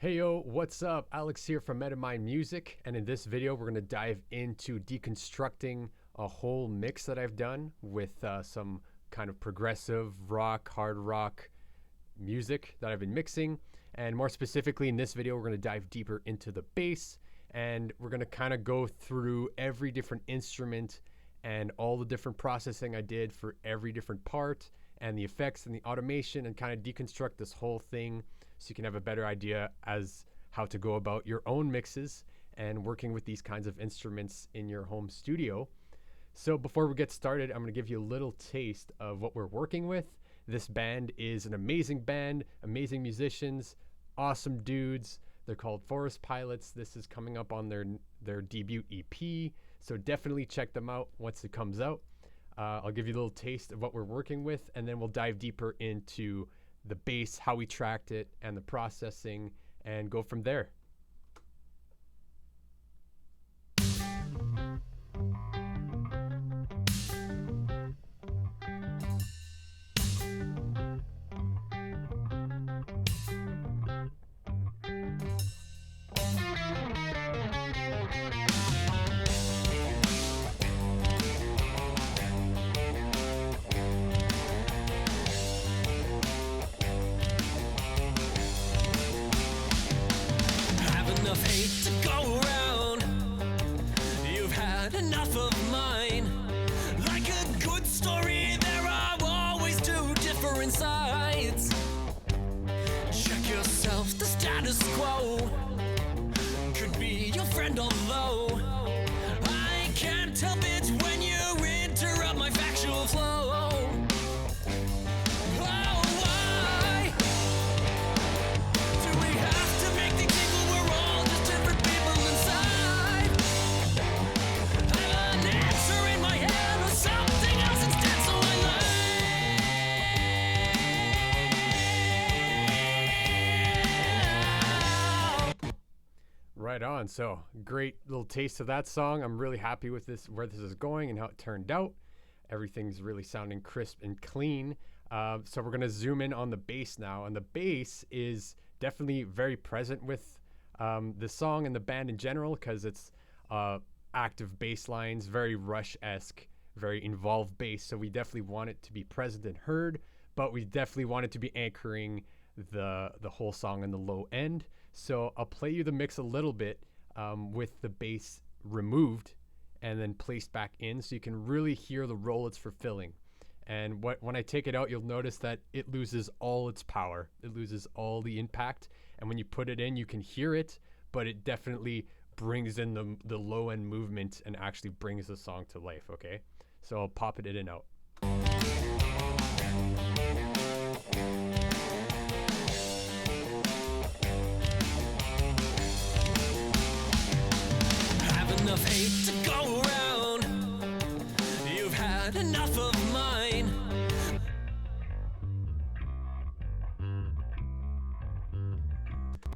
Hey yo, what's up? Alex here from Metamind Music, and in this video we're going to dive into deconstructing a whole mix that I've done with some kind of progressive rock, hard rock music that I've been mixing. And more specifically in this video we're going to dive deeper into the bass, and we're going to kind of go through every different instrument and all the different processing I did for every different part and the effects and the automation, and kind of deconstruct this whole thing so you can have a better idea as how to go about your own mixes and working with these kinds of instruments in your home studio. So before we get started, I'm going to give you a little taste of what we're working with. This band is an amazing band, amazing musicians, awesome dudes. They're called Forest Pilots. This is coming up on their debut EP, so definitely check them out once it comes out. I'll give you a little taste of what we're working with, and then we'll dive deeper into the bass, how we tracked it, and the processing, and go from there. Enough hate to go around. You've had enough of mine. Like a good story, there are always two different sides. Check yourself, the status quo could be your friend, although I can't help it when you interrupt my factual flow. Right on. So great little taste of that song. I'm really happy with this, where this is going and how it turned out. Everything's really sounding crisp and clean. So we're going to zoom in on the bass now. And the bass is definitely very present with the song and the band in general, because it's active bass lines, very Rush-esque, very involved bass. So we definitely want it to be present and heard, but we definitely want it to be anchoring the whole song in the low end. So I'll play you the mix a little bit with the bass removed and then placed back in, so you can really hear the role it's fulfilling. And when I take it out, you'll notice that it loses all its power. It loses all the impact. And when you put it in, you can hear it, but it definitely brings in the low end movement and actually brings the song to life, okay? So I'll pop it in and out. Enough hate to go around. You've had enough of mine.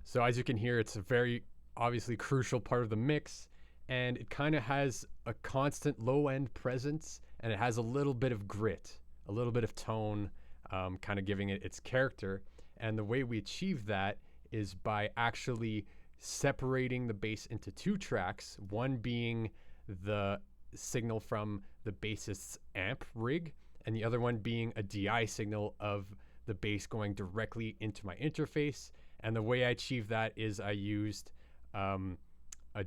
So as you can hear, it's a very obviously crucial part of the mix, and it kind of has a constant low end presence, and it has a little bit of grit, a little bit of tone, kind of giving it its character. And the way we achieve that is by actually separating the bass into two tracks, one being the signal from the bassist's amp rig, and the other one being a DI signal of the bass going directly into my interface. And the way I achieved that is I used a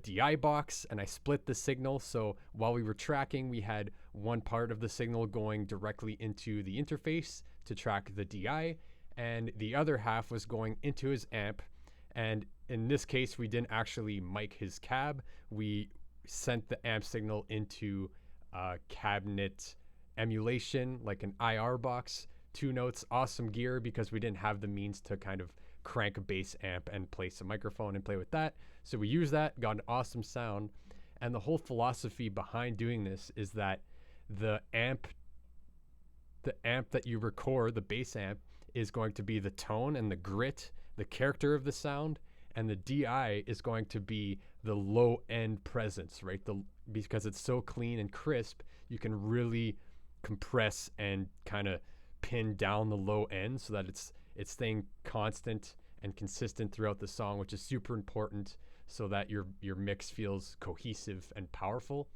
DI box, and I split the signal. So while we were tracking, we had one part of the signal going directly into the interface to track the DI, and the other half was going into his amp. And in this case, we didn't actually mic his cab. We sent the amp signal into cabinet emulation, like an IR box, 2 notes, awesome gear, because we didn't have the means to kind of crank a bass amp and place a microphone and play with that. So we used that, got an awesome sound. And the whole philosophy behind doing this is that the amp that you record, the bass amp, is going to be the tone and the grit, the character of the sound, and the DI is going to be the low end presence, right? Because it's so clean and crisp, you can really compress and kind of pin down the low end so that it's staying constant and consistent throughout the song, which is super important so that your mix feels cohesive and powerful.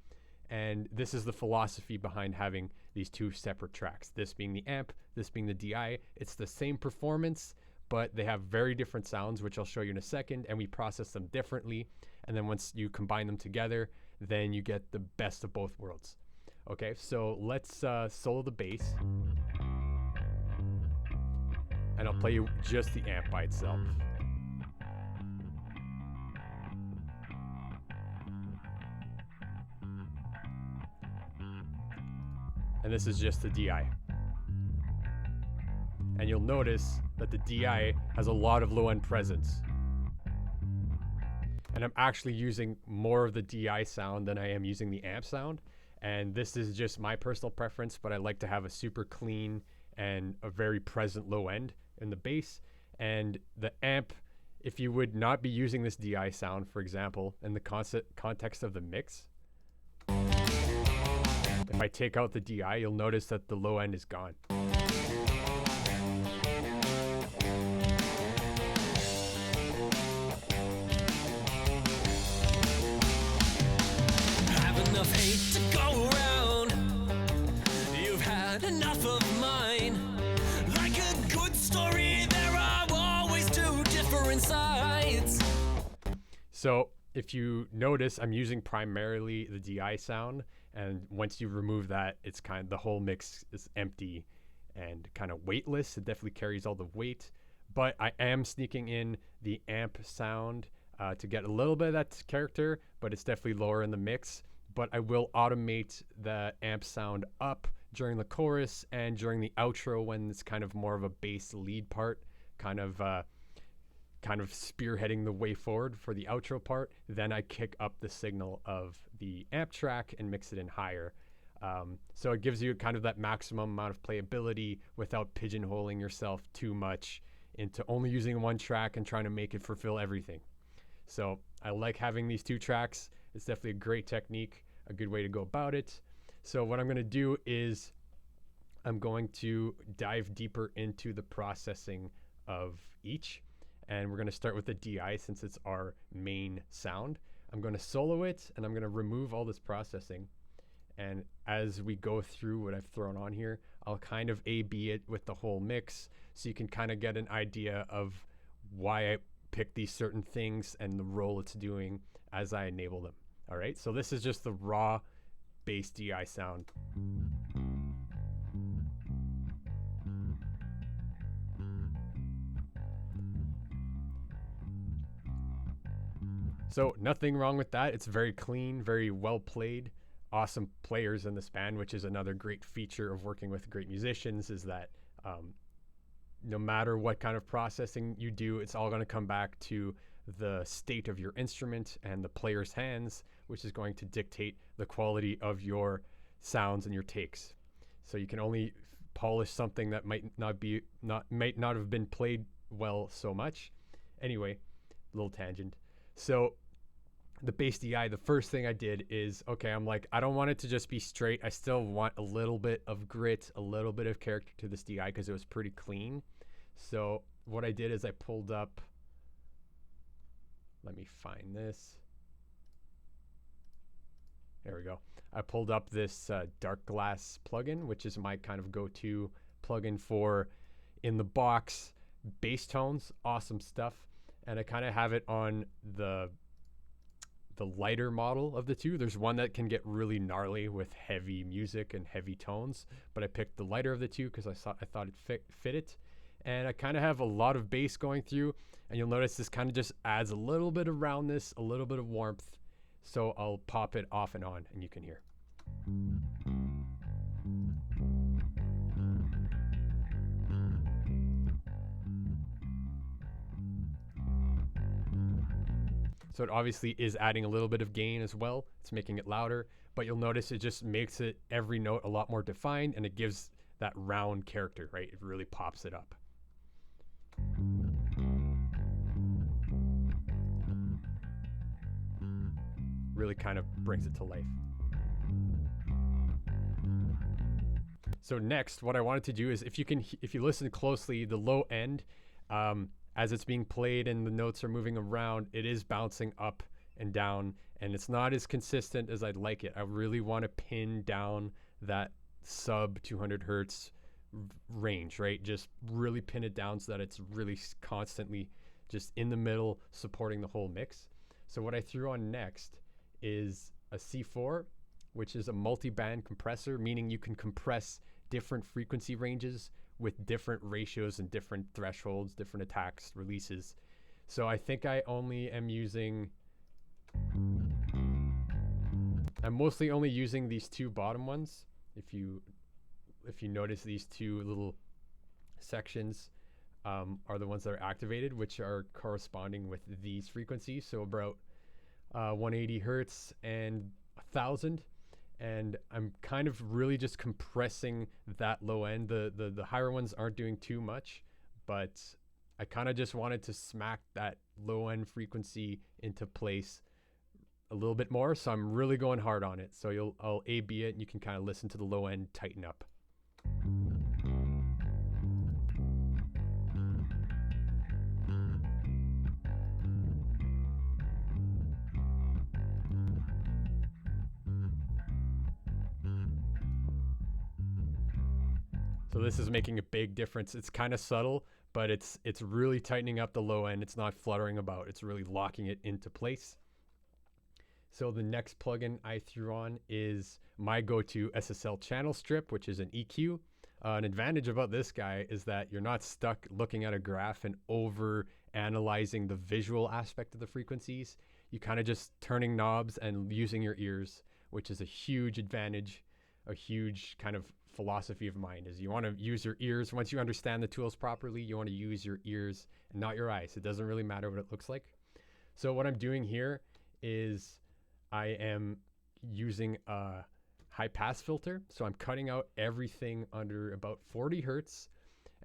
And this is the philosophy behind having these two separate tracks, this being the amp, this being the DI. It's the same performance, but they have very different sounds, which I'll show you in a second, and we process them differently. And then once you combine them together, then you get the best of both worlds. Okay, so let's solo the bass. And I'll play you just the amp by itself. And this is just the DI. And you'll notice that the DI has a lot of low end presence. And I'm actually using more of the DI sound than I am using the amp sound. And this is just my personal preference, but I like to have a super clean and a very present low end in the bass. And the amp, if you would not be using this DI sound, for example, in the context of the mix, if I take out the DI, you'll notice that the low end is gone. Have enough hate to go around. You've had enough of mine. Like a good story, there are always two different sides. So if you notice, I'm using primarily the DI sound, and once you remove that, it's kind of the whole mix is empty and kind of weightless. It definitely carries all the weight, but I am sneaking in the amp sound to get a little bit of that character, but it's definitely lower in the mix. But I will automate the amp sound up during the chorus and during the outro when it's kind of more of a bass lead part, kind of spearheading the way forward for the outro part. Then I kick up the signal of the amp track and mix it in higher. So it gives you kind of that maximum amount of playability without pigeonholing yourself too much into only using one track and trying to make it fulfill everything. So I like having these two tracks. It's definitely a great technique, a good way to go about it. So what I'm going to do is I'm going to dive deeper into the processing of each. And we're going to start with the DI since it's our main sound. I'm going to solo it and I'm going to remove all this processing. And as we go through what I've thrown on here, I'll kind of A/B it with the whole mix so you can kind of get an idea of why I picked these certain things and the role it's doing as I enable them. All right, so this is just the raw bass DI sound. So nothing wrong with that. It's very clean, very well played, awesome players in this band, which is another great feature of working with great musicians is that no matter what kind of processing you do, it's all going to come back to the state of your instrument and the player's hands, which is going to dictate the quality of your sounds and your takes. So you can only polish something that might not have been played well so much. Anyway, little tangent. So the bass DI, the first thing I did is, okay, I'm like, I don't want it to just be straight. I still want a little bit of grit, a little bit of character to this DI because it was pretty clean. So what I did is I pulled up, let me find this. There we go. I pulled up this Darkglass plugin, which is my kind of go-to plugin for in the box bass tones, awesome stuff. And I kind of have it on the lighter model of the two. There's one that can get really gnarly with heavy music and heavy tones, but I picked the lighter of the two because I thought it fit it. And I kind of have a lot of bass going through, and you'll notice this kind of just adds a little bit of roundness, a little bit of warmth. So I'll pop it off and on, and you can hear. So it obviously is adding a little bit of gain as well. It's making it louder, but you'll notice it just makes it every note a lot more defined, and it gives that round character, right? It really pops it up. Really kind of brings it to life. So next, what I wanted to do is if you listen closely, the low end as it's being played and the notes are moving around, it is bouncing up and down, and it's not as consistent as I'd like it. I really want to pin down that sub 200 hertz range, right? Just really pin it down so that it's really constantly just in the middle, supporting the whole mix. So what I threw on next is a C4, which is a multi-band compressor, meaning you can compress different frequency ranges with different ratios and different thresholds, different attacks, releases. So I think I only am using, I'm mostly only using these two bottom ones. If you notice, these two little sections are the ones that are activated, which are corresponding with these frequencies. So about 180 hertz and 1000. And I'm kind of really just compressing that low end. The higher ones aren't doing too much, but I kind of just wanted to smack that low end frequency into place a little bit more. So I'm really going hard on it. So I'll A/B it, and you can kind of listen to the low end tighten up. So this is making a big difference. It's kind of subtle, but it's really tightening up the low end. It's not fluttering about. It's really locking it into place. So the next plugin I threw on is my go-to SSL channel strip, which is an EQ. An advantage about this guy is that you're not stuck looking at a graph and over analyzing the visual aspect of the frequencies. You kind of just turning knobs and using your ears, which is a huge advantage, a huge kind of philosophy of mine. Is you want to use your ears. Once you understand the tools properly, you want to use your ears and not your eyes. It doesn't really matter what it looks like. So what I'm doing here is I am using a high pass filter. So I'm cutting out everything under about 40 hertz.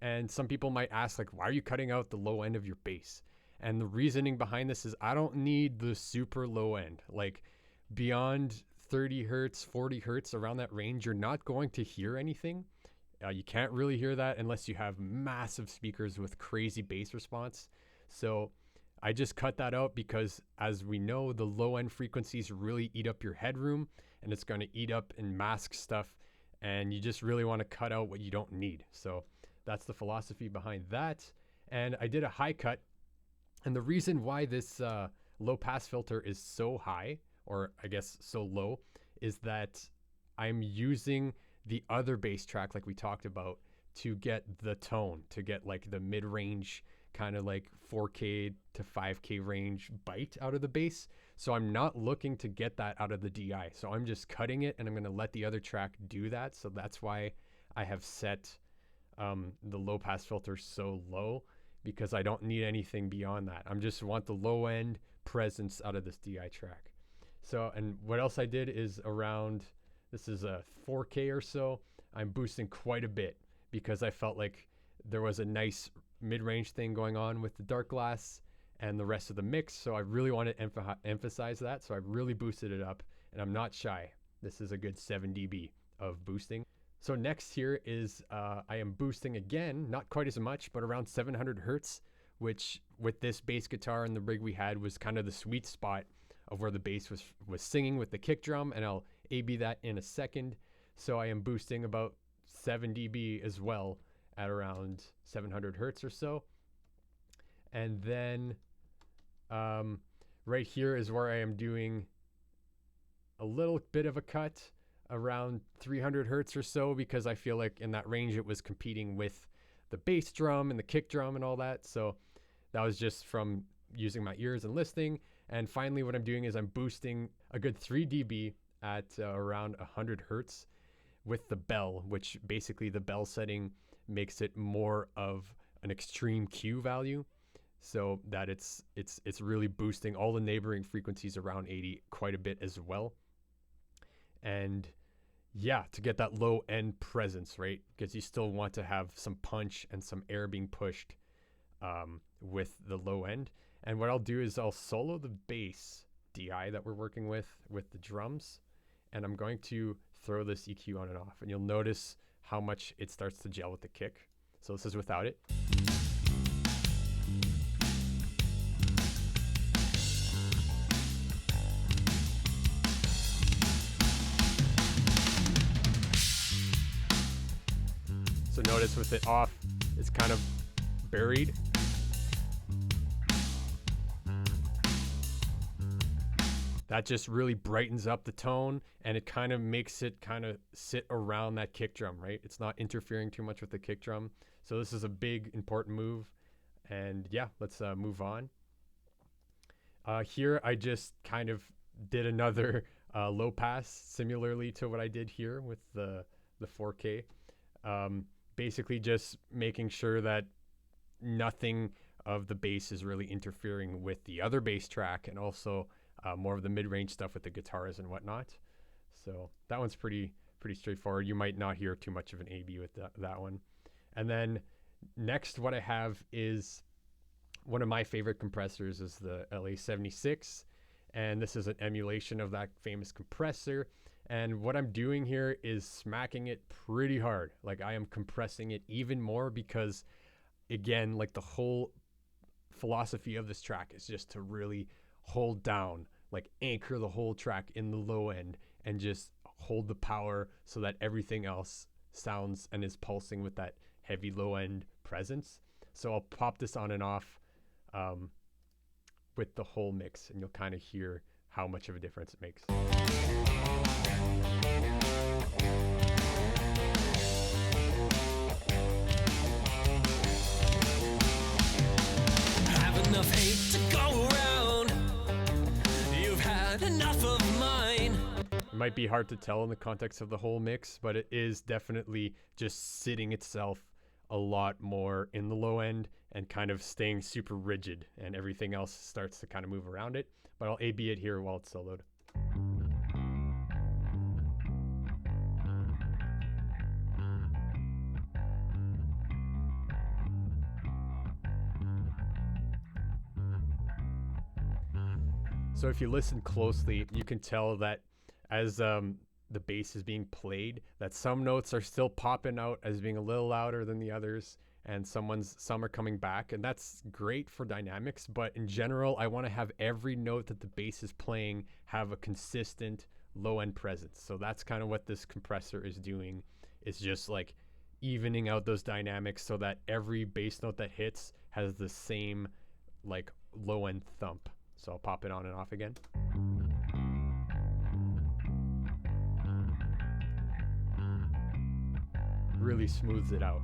And some people might ask, like, why are you cutting out the low end of your bass? And the reasoning behind this is I don't need the super low end. Like beyond 30 hertz, 40 hertz, around that range, you're not going to hear anything. You can't really hear that unless you have massive speakers with crazy bass response. So I just cut that out because, as we know, the low end frequencies really eat up your headroom, and it's going to eat up and mask stuff, and you just really want to cut out what you don't need. So that's the philosophy behind that. And I did a high cut, and the reason why this low pass filter is so high, or I guess so low, is that I'm using the other bass track, like we talked about, to get the tone, to get like the mid-range kind of like 4K to 5K range bite out of the bass. So I'm not looking to get that out of the DI. So I'm just cutting it, and I'm going to let the other track do that. So that's why I have set the low pass filter so low, because I don't need anything beyond that. I just want the low end presence out of this DI track. So, and what else I did is around, this is a 4K or so, I'm boosting quite a bit because I felt like there was a nice mid-range thing going on with the Darkglass and the rest of the mix. So I really want to emphasize that. So I really boosted it up, and I'm not shy. This is a good 7 dB of boosting. So next here is I am boosting again, not quite as much, but around 700 hertz, which with this bass guitar and the rig we had was kind of the sweet spot of where the bass was singing with the kick drum, and I'll A/B that in a second. So I am boosting about 7 dB as well at around 700 hertz or so. And then right here is where I am doing a little bit of a cut around 300 hertz or so, because I feel like in that range it was competing with the bass drum and the kick drum and all that. So that was just from using my ears and listening. And finally, what I'm doing is I'm boosting a good 3 dB at around 100 hertz with the bell, which basically the bell setting makes it more of an extreme Q value, so that it's really boosting all the neighboring frequencies around 80 quite a bit as well. And yeah, to get that low end presence, right? Because you still want to have some punch and some air being pushed with the low end. And what I'll do is I'll solo the bass DI that we're working with the drums, and I'm going to throw this EQ on and off, and you'll notice how much it starts to gel with the kick. So this is without it. notice with it off, it's kind of buried. That just really brightens up the tone, and it kind of makes it kind of sit around that kick drum, right? It's not interfering too much with the kick drum. So this is a big, important move. And yeah, let's move on. Here, I just kind of did another low pass, similarly to what I did here with the 4K. Basically just making sure that nothing of the bass is really interfering with the other bass track, and also more of the mid-range stuff with the guitars and whatnot. So that one's pretty straightforward. You might not hear too much of an AB with that one. And then next, what I have is one of my favorite compressors is the LA76, and this is an emulation of that famous compressor. And what I'm doing here is smacking it pretty hard. Like, I am compressing it even more because, again, like, the whole philosophy of this track is just to really hold down, like anchor the whole track in the low end and just hold the power so that everything else sounds and is pulsing with that heavy low end presence. So I'll pop this on and off with the whole mix, and you'll kind of hear how much of a difference it makes. Have enough hate to go around. You've had enough of mine. It might be hard to tell in the context of the whole mix, but it is definitely just sitting itself a lot more in the low end and kind of staying super rigid, and everything else starts to kind of move around it. But I'll AB it here while it's soloed. So if you listen closely, you can tell that as the bass is being played, that some notes are still popping out as being a little louder than the others, and some are coming back, and that's great for dynamics. But in general, I want to have every note that the bass is playing have a consistent low end presence. So that's kind of what this compressor is doing. It's just like evening out those dynamics so that every bass note that hits has the same like low end thump. So I'll pop it on and off again. Really smooths it out.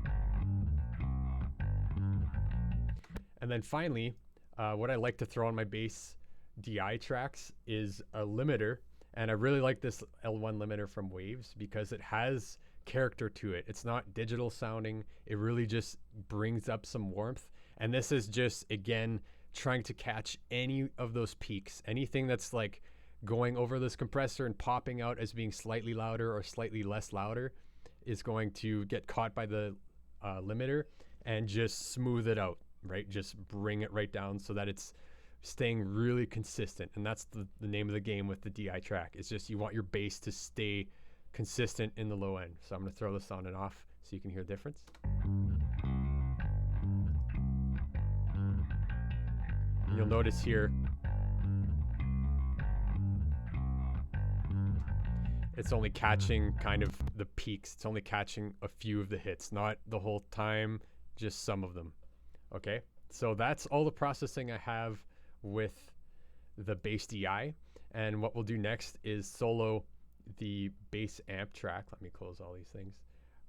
And then finally, what I like to throw on my bass DI tracks is a limiter. And I really like this L1 limiter from Waves because it has character to it. It's not digital sounding. It really just brings up some warmth. And this is just, again, trying to catch any of those peaks. Anything that's like going over this compressor and popping out as being slightly louder or slightly less louder is going to get caught by the limiter and just smooth it out, right? Just bring it right down so that it's staying really consistent. And that's the name of the game with the DI track. It's just you want your bass to stay consistent in the low end. So I'm going to throw this on and off so you can hear the difference. And you'll notice here, it's only catching kind of the peaks. It's only catching a few of the hits, not the whole time, just some of them. Okay, so that's all the processing I have with the bass DI. And what we'll do next is solo the bass amp track. Let me close all these things.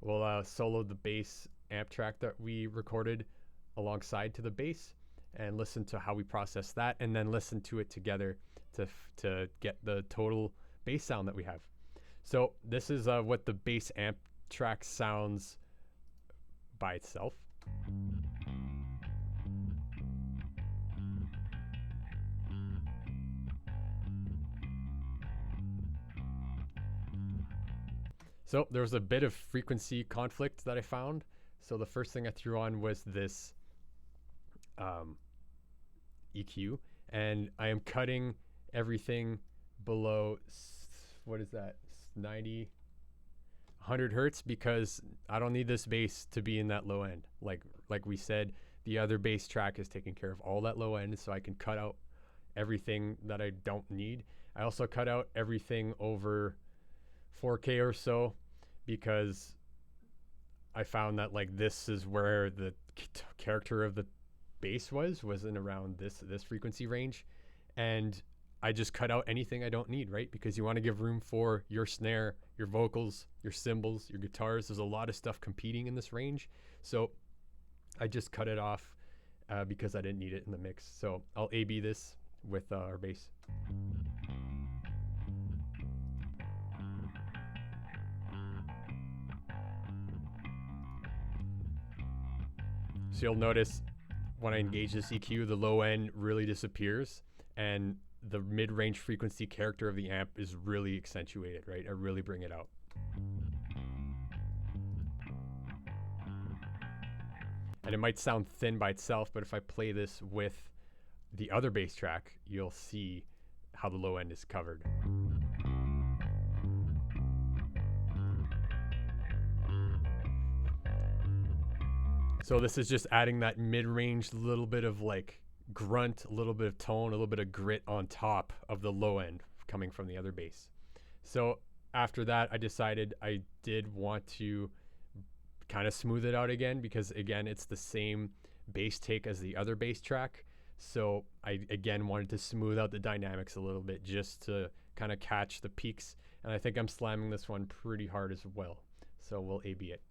We'll solo the bass amp track that we recorded alongside to the bass and listen to how we process that, and then listen to it together to get the total bass sound that we have. So this is what the bass amp track sounds by itself. So there was a bit of frequency conflict that I found. So the first thing I threw on was this EQ, and I am cutting everything below, what is that, 90, 100 hertz, because I don't need this bass to be in that low end. Like we said, the other bass track is taking care of all that low end, so I can cut out everything that I don't need. I also cut out everything over 4K or so because I found that like this is where the character of the bass wasn't around this frequency range, and I just cut out anything I don't need, right? Because you want to give room for your snare, your vocals, your cymbals, your guitars. There's a lot of stuff competing in this range, so I just cut it off because I didn't need it in the mix. So I'll A/B this with our bass. So you'll notice when I engage this EQ, the low end really disappears, and the mid-range frequency character of the amp is really accentuated, right? I really bring it out. And it might sound thin by itself, but if I play this with the other bass track, you'll see how the low end is covered. So this is just adding that mid-range little bit of like grunt, a little bit of tone, a little bit of grit on top of the low end coming from the other bass. So after that, I decided I did want to kind of smooth it out again, because again, it's the same bass take as the other bass track. So I again wanted to smooth out the dynamics a little bit just to kind of catch the peaks. And I think I'm slamming this one pretty hard as well. So we'll A/B it.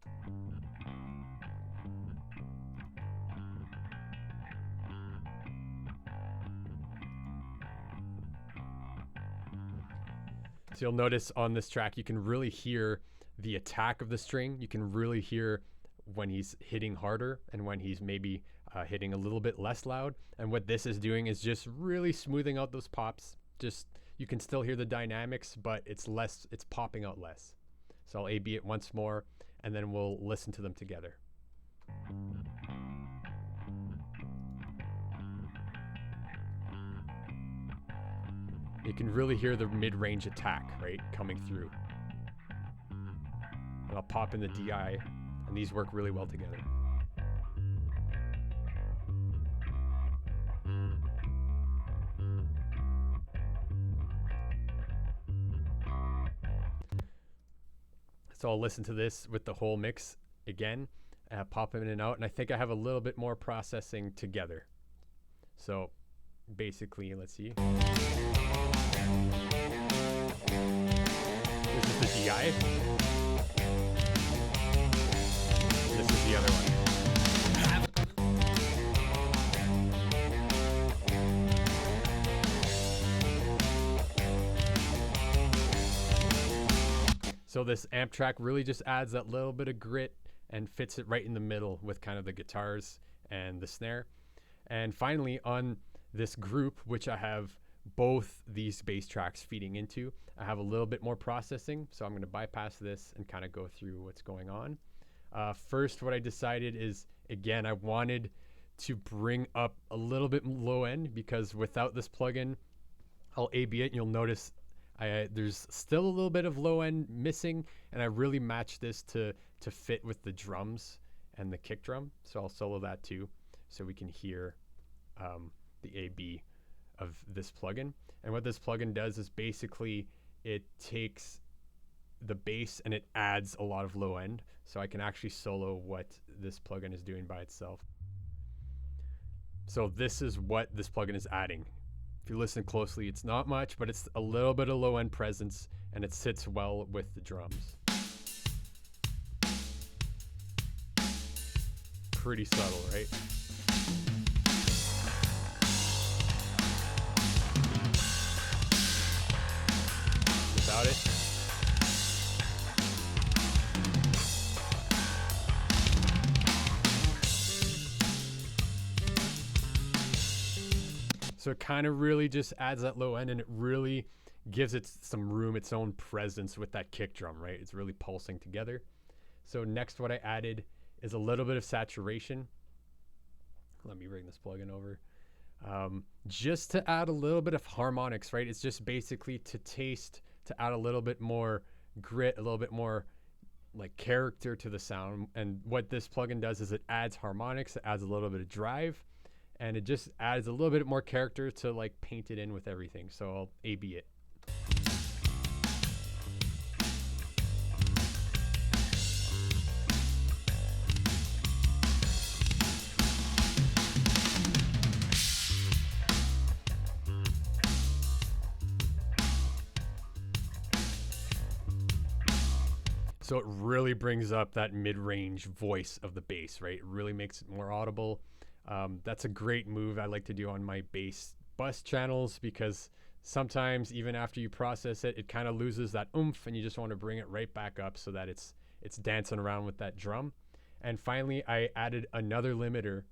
So you'll notice on this track, you can really hear the attack of the string. You can really hear when he's hitting harder and when he's maybe hitting a little bit less loud. And what this is doing is just really smoothing out those pops. Just, you can still hear the dynamics, but it's popping out less. So I'll A/B it once more, and then we'll listen to them together. You can really hear the mid-range attack, right, coming through. And I'll pop in the DI, and these work really well together. So I'll listen to this with the whole mix again, pop in and out, and I think I have a little bit more processing together. So basically, let's see. This is the DI. This is the other one. So this amp track really just adds that little bit of grit and fits it right in the middle with kind of the guitars and the snare. And finally, on this group, which I have both these bass tracks feeding into, I have a little bit more processing. So I'm going to bypass this and kind of go through what's going on. First, what I decided is, again, I wanted to bring up a little bit low end, because without this plugin, I'll A/B it and you'll notice there's still a little bit of low end missing, and I really matched this to fit with the drums and the kick drum. So I'll solo that too, so we can hear the A/B of this plugin. And what this plugin does is basically it takes the bass and it adds a lot of low end, so I can actually solo what this plugin is doing by itself. So this is what this plugin is adding. If you listen closely, it's not much, but it's a little bit of low end presence, and it sits well with the drums. Pretty subtle, right? Without it. So it kind of really just adds that low end, and it really gives it some room, its own presence with that kick drum, right? It's really pulsing together. So next, what I added is a little bit of saturation. Let me bring this plugin over. Just to add a little bit of harmonics, right? It's just basically to add a little bit more grit, a little bit more like character to the sound. And what this plugin does is it adds harmonics, it adds a little bit of drive, and it just adds a little bit more character to like paint it in with everything. So I'll A/B it. So it really brings up that mid-range voice of the bass, right? It really makes it more audible. That's a great move I like to do on my bass bus channels, because sometimes even after you process it, it kind of loses that oomph, and you just want to bring it right back up so that it's dancing around with that drum. And finally, I added another limiter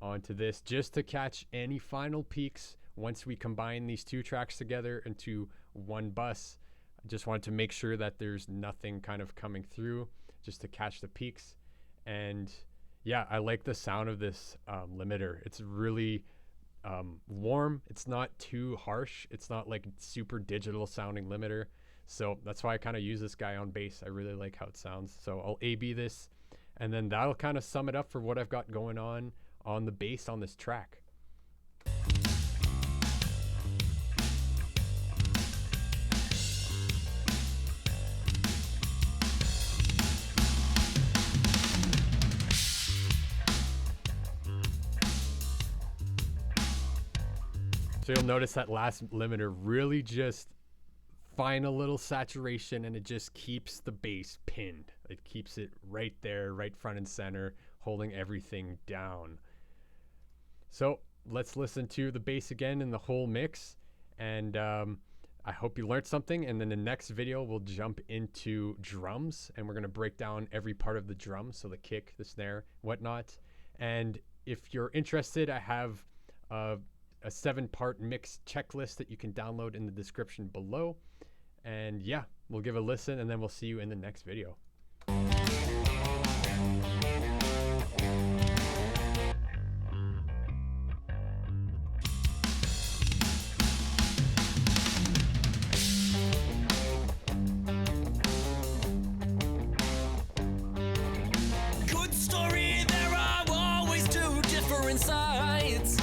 onto this just to catch any final peaks once we combine these two tracks together into one bus. I just wanted to make sure that there's nothing kind of coming through, just to catch the peaks. And yeah, I like the sound of this limiter. It's really warm. It's not too harsh. It's not like super digital sounding limiter. So that's why I kind of use this guy on bass. I really like how it sounds. So I'll A/B this, and then that'll kind of sum it up for what I've got going on the bass on this track. So you'll notice that last limiter really just find a little saturation, and it just keeps the bass pinned. It keeps it right there, right front and center, holding everything down. So let's listen to the bass again in the whole mix. And I hope you learned something. And then the next video, we'll jump into drums, and we're going to break down every part of the drum. So the kick, the snare, whatnot. And if you're interested, I have a 7-part mix checklist that you can download in the description below. And yeah, we'll give a listen, and then we'll see you in the next video. Good story, there are always two different sides.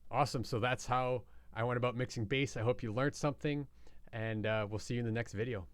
Awesome. So that's how I went about mixing bass. I hope you learned something, and we'll see you in the next video.